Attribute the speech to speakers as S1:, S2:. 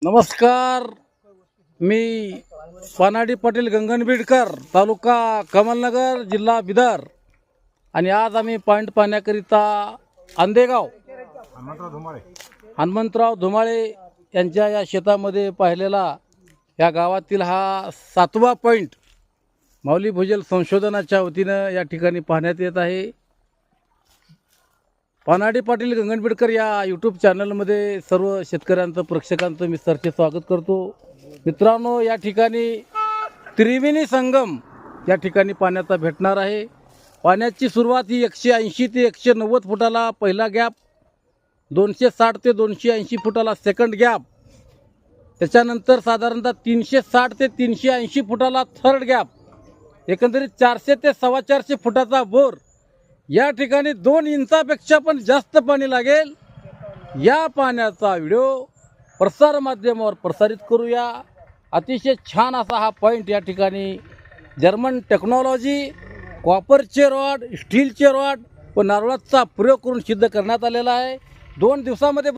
S1: नमस्कार. मी पानाडी पाटील गंगनबीडकर, तालुका कमलनगर, जिल्हा बिदर. आणि आज आम्ही पॉईंट पाहण्याकरिता आंदेगाव हनुमंतराव धुमाळे यांच्या या शेतामध्ये पाहिलेला या गावातील हा 7वा पॉईंट माऊली भुजल संशोधनाच्या वतीनं या ठिकाणी पाहण्यात येत आहे. पानाडी पाटील गंगनबीडकर या यूट्यूब चॅनलमध्ये सर्व शेतकऱ्यांचं प्रेक्षकांचं मी सरचे स्वागत करतो. मित्रांनो, या ठिकाणी त्रिवेणी संगम या ठिकाणी पाण्याचा भेटणार आहे. पाण्याची सुरुवात ही 180 ते 190 फुटाला पहिला गॅप, 260 ते 280 फुटाला सेकंड गॅप, त्याच्यानंतर साधारणतः 360 ते 380 फुटाला थर्ड गॅप, एकंदरीत 400 ते 450 फुटाचा बोर. या ठिकाणी 2 इंचापेक्षा पण जास्त पाणी लागेल. या पाण्याचा व्हिडिओ प्रसार माध्यमावर प्रसारित करूया. अतिशय छान असा हा पॉईंट या ठिकाणी जर्मन टेक्नॉलॉजी, कॉपरचे रॉड, स्टीलचे रॉड व नारळाचा प्रयोग करून सिद्ध करण्यात आलेला आहे. 2 दिवसामध्ये